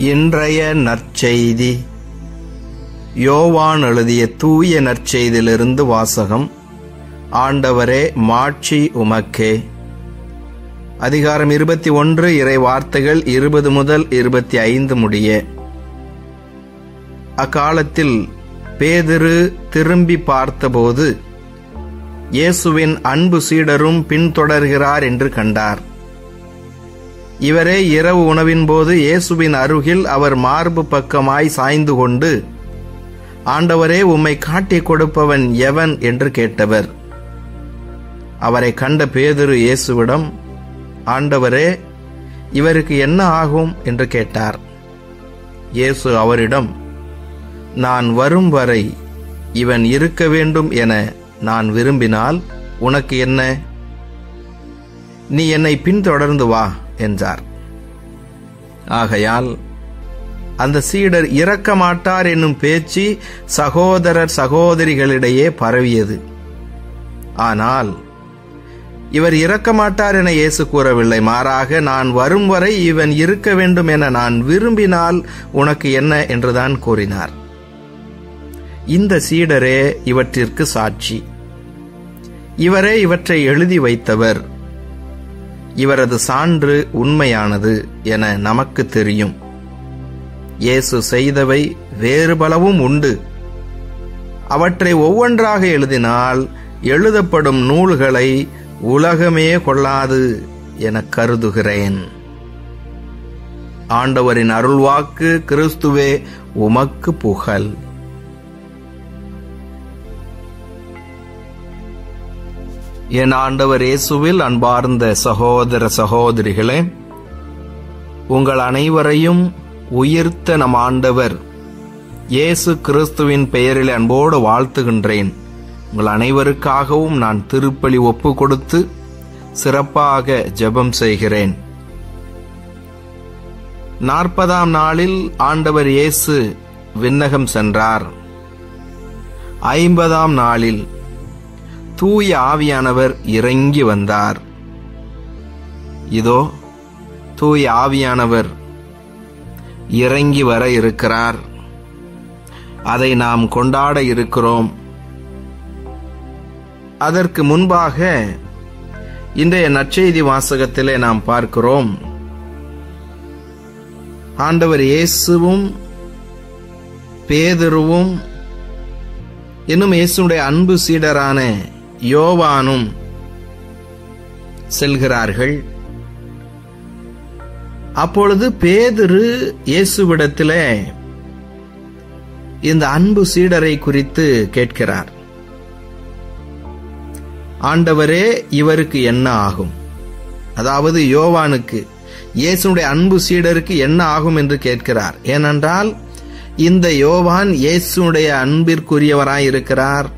இன்றைய நற்செய்தி யோவான் எழுதிய தூய நற்செய்தியிலிருந்து வாசகம். ஆண்டவரே, மாட்சி உமக்கே. அதிகாரம் 21, இறை வார்த்தைகள் 20 முதல் 25 முடிய. அக்காலத்தில் பேதுரு திரும்பி பார்த்தபோது இயேசுவின் அன்பு சீடரும் பின்தொடர்கிறார் என்று கண்டார். இவரே இரவு உணவின் போது இயேசுவின் அருகில் அவர் மார்பு பக்கமாய் சாய்ந்து கொண்டு, ஆண்டவரே, உம்மை காட்டிக் கொடுப்பவன் எவன் என்று கேட்டவர். அவரை கண்ட பேதுரு இயேசுவிடம், ஆண்டவரே, இவருக்கு என்ன ஆகும் என்று கேட்டார். இயேசு அவரிடம், நான் வரும் வரை இவன் இருக்க வேண்டும் என நான் விரும்பினால் உனக்கு என்ன? நீ என்னை பின்தொடர்ந்து வா என்றார். ஆகையால் அந்த சீடர் இறக்க மாட்டார் என்னும் பேச்சு சகோதரர் சகோதரிகளிடையே பரவியது. ஆனால் இவர் இறக்க மாட்டார் என இயேசு கூறவில்லை. மாறாக, நான் வரும் வரை இவன் இருக்க வேண்டும் என நான் விரும்பினால் உனக்கு என்ன என்றுதான் கூறினார். இந்த சீடரே இவற்றிற்கு சாட்சி. இவரே இவற்றை எழுதி வைத்தவர். இவரது சான்று உண்மையானது என நமக்கு தெரியும். இயேசு செய்தவை வேறு பலவும் உண்டு. அவற்றை ஒவ்வொன்றாக எழுதினால் எழுதப்படும் நூல்களை உலகமே கொள்ளாது என கருதுகிறேன். ஆண்டவரின் அருள்வாக்கு. கிறிஸ்துவே, உமக்கு புகழ். என் ஆண்டவர் இயேசுவில் அன்பார்ந்த சகோதர சகோதரிகளே, உங்கள் அனைவரையும் உயிர்த்த நம் ஆண்டவர் இயேசு கிறிஸ்துவின் பெயரில் அன்போடு வாழ்த்துகின்றேன். உங்கள் அனைவருக்காகவும் நான் திருப்பலி ஒப்பு கொடுத்து சிறப்பாக ஜெபம் செய்கிறேன். 40ஆம் நாளில் ஆண்டவர் இயேசு விண்ணகம் சென்றார். 50ஆம் நாளில் தூய ஆவியானவர் இறங்கி வந்தார். இதோ தூய ஆவியானவர் இறங்கி வர இருக்கிறார். அதை நாம் கொண்டாட இருக்கிறோம். அதற்கு முன்பாக இன்றைய நற்செய்தி வாசகத்திலே நாம் பார்க்கிறோம், ஆண்டவர் இயேசுவும் பேதுருவும் இன்னும் இயேசுடைய அன்பு சீடரான யோவானும் செல்கிறார்கள். அப்பொழுது பேதுரு இயேசுவிடத்திலே இந்த அன்பு சீடரை குறித்து கேட்கிறார். ஆண்டவரே, இவருக்கு என்ன ஆகும்? அதாவது யோவானுக்கு, இயேசுடைய அன்பு சீடருக்கு என்ன ஆகும் என்று கேட்கிறார். ஏனென்றால் இந்த யோவான் இயேசுடைய அன்பிற்குரியவராயிருக்கிறார்.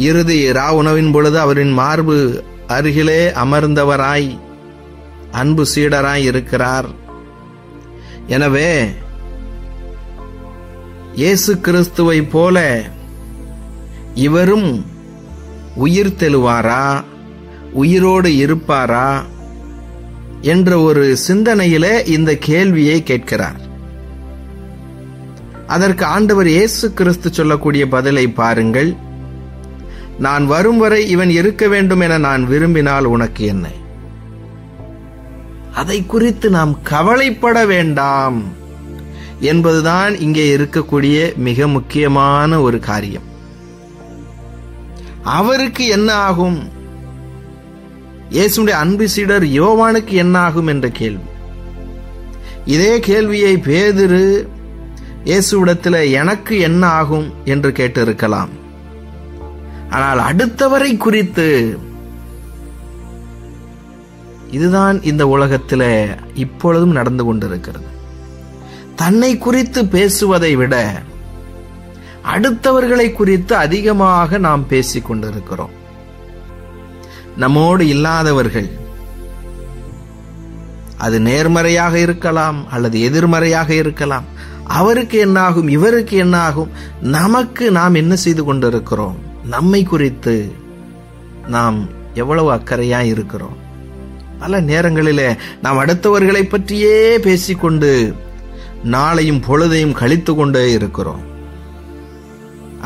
இறுதி உணவின் பொழுது அவரின் மார்பு அருகிலே அமர்ந்தவராய் அன்பு சீடராய் இருக்கிறார். எனவே இயேசு கிறிஸ்துவை போல இவரும் உயிர் தெழுவாரா, உயிரோடு இருப்பாரா என்ற ஒரு சிந்தனையிலே இந்த கேள்வியை கேட்கிறார். அதற்கு ஆண்டவர் இயேசு கிறிஸ்து சொல்லக்கூடிய பதிலை பாருங்கள். நான் வரும் வரை இவன் இருக்க வேண்டும் என நான் விரும்பினால் உனக்கு என்ன? அதை குறித்து நாம் கவலைப்பட வேண்டாம் என்பதுதான் இங்கே இருக்கக்கூடிய மிக முக்கியமான ஒரு காரியம். அவருக்கு என்ன ஆகும்? இயேசுடைய அன்பு சீடர் யோவானுக்கு என்ன ஆகும் என்ற கேள்வி. இதே கேள்வியை பேதுரு இயேசுவிடத்தில் எனக்கு என்ன ஆகும் என்று கேட்டிருக்கலாம். ஆனால் அடுத்தவரை குறித்து, இதுதான் இந்த உலகத்தில் இப்பொழுதும் நடந்து கொண்டிருக்கிறது. தன்னை குறித்து பேசுவதை விட அடுத்தவர்களை குறித்து அதிகமாக நாம் பேசிக் கொண்டிருக்கிறோம். நம்மோடு இல்லாதவர்கள், அது நேர்மறையாக இருக்கலாம் அல்லது எதிர்மறையாக இருக்கலாம், அவருக்கு என்ன ஆகும், இவருக்கு என்ன ஆகும், நமக்கு நாம் என்ன செய்து கொண்டிருக்கிறோம்? நம்மை குறித்து நாம் எவ்வளவு அக்கறையா இருக்கிறோம்? பல நேரங்களிலே நாம் அடுத்தவர்களை பற்றியே பேசிக்கொண்டு நாளையும் பொழுதையும் கழித்து கொண்டே இருக்கிறோம்.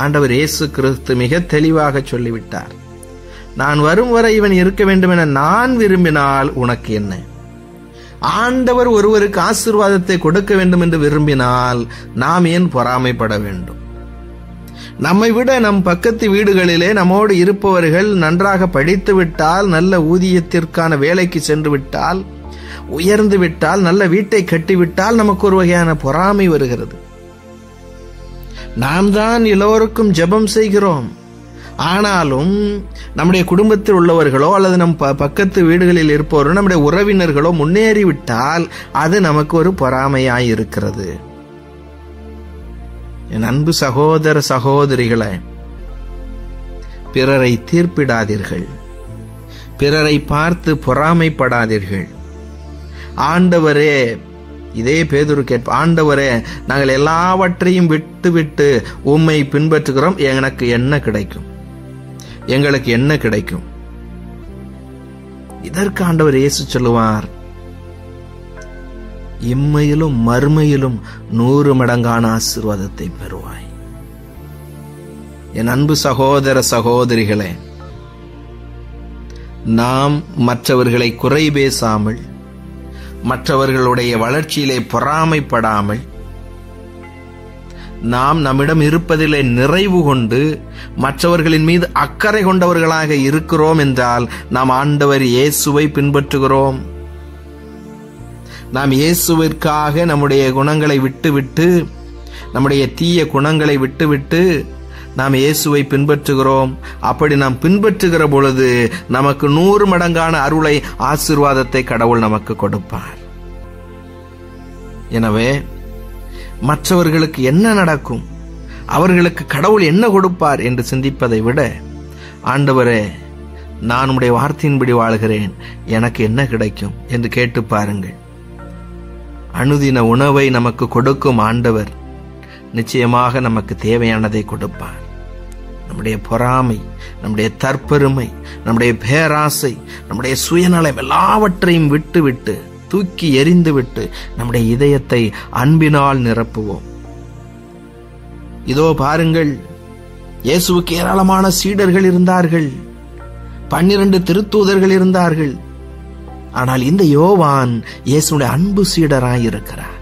ஆண்டவர் இயேசு கிறிஸ்து மிக தெளிவாக சொல்லிவிட்டார், நான் வரும் வரை இவன் இருக்க வேண்டும் என நான் விரும்பினால் உனக்கு என்ன? ஆண்டவர் ஒருவருக்கு ஆசீர்வாதத்தை கொடுக்க வேண்டும் என்று விரும்பினால் நாம் ஏன் பொறாமைப்பட வேண்டும்? நம்மை விட நம் பக்கத்து வீடுகளிலே நம்மோடு இருப்பவர்கள் நன்றாக படித்து விட்டால், நல்ல ஊதியத்திற்கான வேலைக்கு சென்று விட்டால், உயர்ந்து விட்டால், நல்ல வீட்டை கட்டிவிட்டால் நமக்கு ஒரு வகையான பொறாமை வருகிறது. நாம் தான் எல்லோருக்கும் ஜெபம் செய்கிறோம், ஆனாலும் நம்முடைய குடும்பத்தில் உள்ளவர்களோ அல்லது நம் பக்கத்து வீடுகளில் இருப்பவர்களோ நம்முடைய உறவினர்களோ முன்னேறிவிட்டால் அது நமக்கு ஒரு பொறாமையாயிருக்கிறது. என் அன்பு சகோதர சகோதரிகளே, பிறரை தீர்ப்பிடாதீர்கள், பிறரை பார்த்து பொறாமைப்படாதீர்கள். ஆண்டவரே, இதே பேதுரு கேட்ப, ஆண்டவரே, நாங்கள் எல்லாவற்றையும் விட்டு உம்மை பின்பற்றுகிறோம், எனக்கு என்ன கிடைக்கும்? எங்களுக்கு என்ன கிடைக்கும்? இதற்கு ஆண்டவர் இயேசு சொல்லுவார், இம்மையிலும் மறுமையிலும் 100 மடங்கான ஆசீர்வாதத்தை பெறுவாய். என் அன்பு சகோதர சகோதரிகளே, நாம் மற்றவர்களை குறை பேசாமல், மற்றவர்களுடைய வளர்ச்சியிலே பொறாமைப்படாமல், நாம் நம்மிடம் இருப்பதிலே நிறைவு கொண்டு மற்றவர்களின் மீது அக்கறை கொண்டவர்களாக இருக்கிறோம் என்றால் நாம் ஆண்டவர் இயேசுவை பின்பற்றுகிறோம். நாம் இயேசுவிற்காக நம்முடைய குணங்களை விட்டுவிட்டு, நம்முடைய தீய குணங்களை விட்டுவிட்டு நாம் இயேசுவை பின்பற்றுகிறோம். அப்படி நாம் பின்பற்றுகிற பொழுது நமக்கு 100 மடங்கான அருளை, ஆசீர்வாதத்தை கடவுள் நமக்கு கொடுப்பார். எனவே மற்றவர்களுக்கு என்ன நடக்கும், அவர்களுக்கு கடவுள் என்ன கொடுப்பார் என்று சிந்திப்பதை விட, ஆண்டவரே, நான் உம்முடைய வார்த்தையின்படி வாழ்கிறேன், எனக்கு என்ன கிடைக்கும் என்று கேட்டு பாருங்கள். அனுதின உணவை நமக்கு கொடுக்கும் ஆண்டவர் நிச்சயமாக நமக்கு தேவையானதை கொடுப்பார். நம்முடைய பொறாமை, நம்முடைய தற்பெருமை, நம்முடைய பேராசை, நம்முடைய சுயநலம் எல்லாவற்றையும் விட்டு தூக்கி எறிந்துவிட்டு நம்முடைய இதயத்தை அன்பினால் நிரப்புவோம். இதோ பாருங்கள், இயேசுவுக்கு ஏராளமான சீடர்கள் இருந்தார்கள், 12 திருத்தூதர்கள் இருந்தார்கள். ஆனால் இந்த யோவான் இயேசுடைய அன்பு சீடராய் இருக்கிறார்.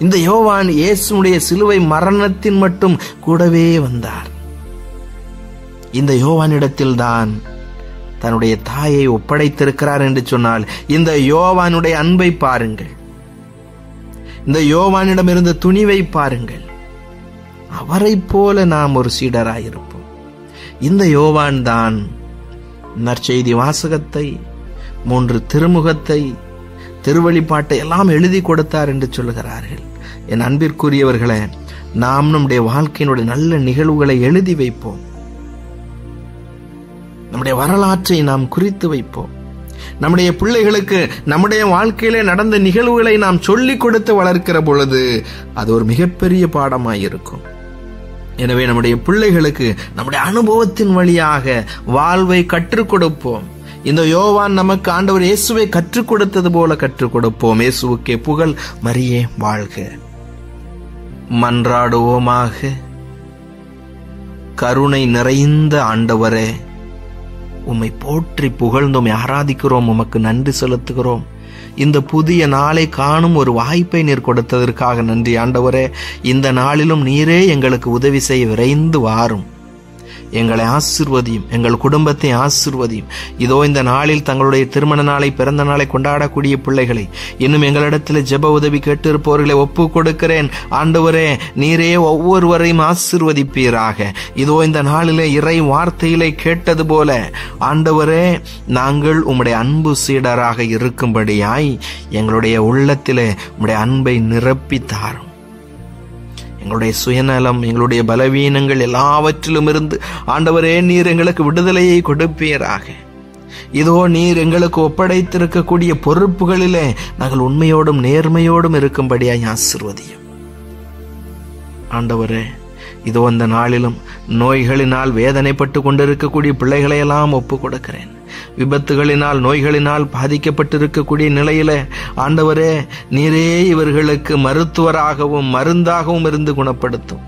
இந்த யோவான் இயேசுடைய சிலுவை மரணத்தின் மட்டும் கூடவே வந்தார். இந்த யோவானிடத்தில் தான் தன்னுடைய தாயை ஒப்படைத்திருக்கிறார் என்று சொன்னால், இந்த யோவானுடைய அன்பை பாருங்கள், இந்த யோவானிடமிருந்த துணிவை பாருங்கள். அவரை போல நாம் ஒரு சீடராயிருப்போம். இந்த யோவான் தான் நற்செய்தி வாசகத்தை, 3 திருமுகத்தை, திருவழிபாட்டை எல்லாம் எழுதி கொடுத்தார் என்று சொல்லுகிறார்கள். என் அன்பிற்குரியவர்களே, நாம் நம்முடைய வாழ்க்கையினுடைய நல்ல நிகழ்வுகளை எழுதி வைப்போம். நம்முடைய வரலாற்றை நாம் குறித்து வைப்போம். நம்முடைய பிள்ளைகளுக்கு நம்முடைய வாழ்க்கையிலே நடந்த நிகழ்வுகளை நாம் சொல்லிக் கொடுத்து வளர்க்கிற பொழுது அது ஒரு மிகப்பெரிய பாடமாயிருக்கும். எனவே நம்முடைய பிள்ளைகளுக்கு நம்முடைய அனுபவத்தின் வழியாக வாழ்வை கற்றுக் கொடுப்போம். இந்த யோவான் நமக்கு ஆண்டவர் இயேசுவை கற்றுக் கொடுத்தது போல கற்றுக் கொடுப்போம். இயேசுவுக்கே புகழ், மரியே வாழ்க. மன்றாடுவோமாக. கருணை நிறைந்த ஆண்டவரே, உம்மை போற்றி புகழ்ந்தோம், ஆராதிக்கிறோம், உமக்கு நன்றி செலுத்துகிறோம். இந்த புதிய நாளை காணும் ஒரு வாய்ப்பை நீர் கொடுத்ததற்காக நன்றி ஆண்டவரே. இந்த நாளிலும் நீரே எங்களுக்கு உதவி செய்ய விரைந்து வாரும். எங்களை ஆசீர்வதியும், எங்கள் குடும்பத்தை ஆசீர்வதியும். இதோ இந்த நாளில் தங்களுடைய திருமண நாளை, பிறந்த நாளை கொண்டாடக்கூடிய பிள்ளைகளை, இன்னும் எங்களிடத்தில் ஜெப உதவி கேட்டிருப்பவர்களை ஒப்பு கொடுக்கிறேன். ஆண்டவரே, நீரே ஒவ்வொருவரையும் ஆசீர்வதிப்பீராக. இதோ இந்த நாளிலே இறை வார்த்தையிலே கேட்டது போல ஆண்டவரே, நாங்கள் உம்முடைய அன்பு சீடராக இருக்கும்படியாய் எங்களுடைய உள்ளத்திலே உம்முடைய அன்பை நிரப்பி தாரும். எங்களுடைய சுயநலம், எங்களுடைய பலவீனங்கள் எல்லாவற்றிலும் இருந்து ஆண்டவரே நீர் எங்களுக்கு விடுதலையை கொடுப்பீராக. இதோ நீர் எங்களுக்கு ஒப்படைத்திருக்கக்கூடிய பொறுப்புகளிலே நாங்கள் உண்மையோடும் நேர்மையோடும் இருக்கும்படியாய் ஆசீர்வதியும். ஆண்டவரே, இதோ அந்த நாளிலும் நோய்களினால் வேதனைப்பட்டு கொண்டிருக்கக்கூடிய பிள்ளைகளை எல்லாம் ஒப்பு கொடுக்கிறேன். விபத்துகளினால் நோய்களினால் பாதிக்கப்பட்டிருக்கக்கூடிய நிலையில ஆண்டவரே, நீரே இவர்களுக்கு மருத்துவராகவும் மருந்தாகவும் இருந்து குணப்படுத்தும்.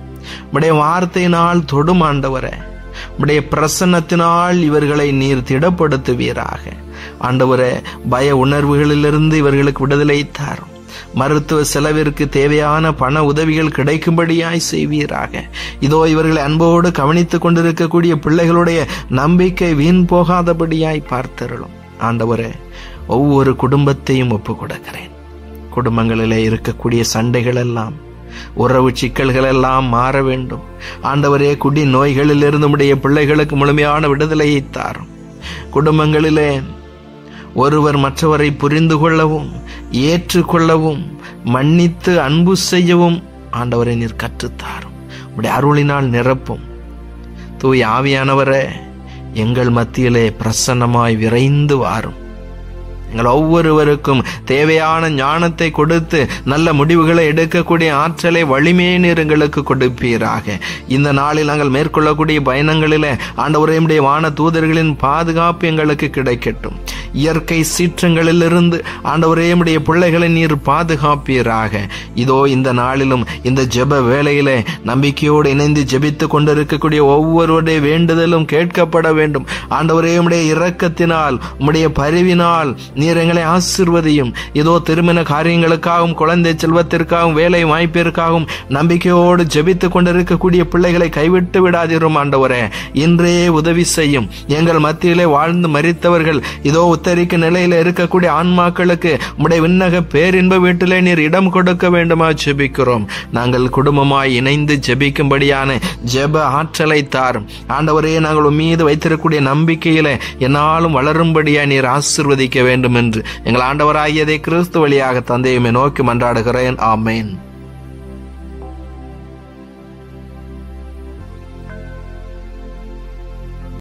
உம்முடைய வார்த்தையினால் தொடும் ஆண்டவரே. உம்முடைய பிரசன்னத்தினால் இவர்களை நீர் திடப்படுத்துவீராக. ஆண்டவரே, பய உணர்வுகளிலிருந்து இவர்களுக்கு விடுதலை தாரும். மருத்துவ செலவிற்கு தேவையான பண உதவிகள் கிடைக்கும்படியாய் செய்வீராக. இதோ இவர்களை அன்போடு கவனித்துக் கொண்டிருக்கக்கூடிய பிள்ளைகளுடைய நம்பிக்கை வீண் போகாதபடியாய் பார்த்தருளும். ஆண்டவரே, ஒவ்வொரு குடும்பத்தையும் ஒப்புக் கொடுக்கிறேன். குடும்பங்களிலே இருக்கக்கூடிய சண்டைகள் எல்லாம், உறவு சிக்கல்கள் எல்லாம் மாற வேண்டும். ஆண்டவரே, குடி நோய்களிலிருந்து உம்முடைய பிள்ளைகளுக்கு முழுமையான விடுதலையை தாரும். குடும்பங்களிலே ஒருவர் மற்றவரை புரிந்து கொள்ளவும், ஏற்றுக்கொள்ளவும், மன்னித்து அன்பு செய்யவும் ஆண்டவரை நீர் கற்றுத்தாரும். உம்முடைய அருளினால் நிரப்பும். தூய ஆவியானவரே, எங்கள் மத்தியிலே பிரசன்னமாய் விரைந்து வாரும். எங்கள் ஒவ்வொருவருக்கும் தேவையான ஞானத்தை கொடுத்து நல்ல முடிவுகளை எடுக்கக்கூடிய ஆற்றலை, வலிமையை நீர் எங்களுக்கு கொடுப்பீராக. இந்த நாளில் நாங்கள் மேற்கொள்ளக்கூடிய பயணங்களிலே ஆண்டவரே, உம்முடைய வான தூதர்களின் பாதுகாப்பு எங்களுக்கு கிடைக்கட்டும். இயற்கை சீற்றங்களிலிருந்து ஆண்டவரே, உம்முடைய பிள்ளைகளை நீர் பாதுகாப்பீராக. இதோ இந்த நாளிலும் இந்த ஜெப வேளையிலே நம்பிக்கையோடு இணைந்து ஜெபித்துக் கொண்டிருக்கக்கூடிய ஒவ்வொருவருடைய வேண்டுதலும் கேட்கப்பட வேண்டும். ஆண்டவரே, உம்முடைய இரக்கத்தினால், உம்முடைய பரிவினால் நீர் எங்களை ஆசீர்வதியும். இதோ திருமண காரியங்களுக்காகவும், குழந்தை செல்வத்திற்காகவும், வேலை வாய்ப்பிற்காகவும் நம்பிக்கையோடு ஜெபித்துக் கொண்டிருக்கக்கூடிய பிள்ளைகளை கைவிட்டு விடாதிரும். ஆண்டவரே, இன்றே உதவி செய்யும். எங்கள் மத்தியிலே வாழ்ந்து மரித்தவர்கள் இதோ உத்தரிக்க நிலையில இருக்கக்கூடிய ஆன்மாக்களுக்கு உம்முடைய விண்ணக பேரின்ப வீட்டிலே நீர் இடம் கொடுக்க வேண்டுமா ஜெபிக்கிறோம். நாங்கள் குடும்பமாய் இணைந்து ஜெபிக்கும்படியான ஜெப ஆற்றலை தாரும். ஆண்டவரே, நாங்கள் மீது வைத்திருக்கக்கூடிய நம்பிக்கையில என்னாலும் வளரும்படியா நீர் ஆசீர்வதிக்க வேண்டும் என்று எங்கள் ஆண்டவராகியதை கிறிஸ்து வழியாக தந்தையுமே நோக்கி மன்றாடுகிறேன். ஆமேன்.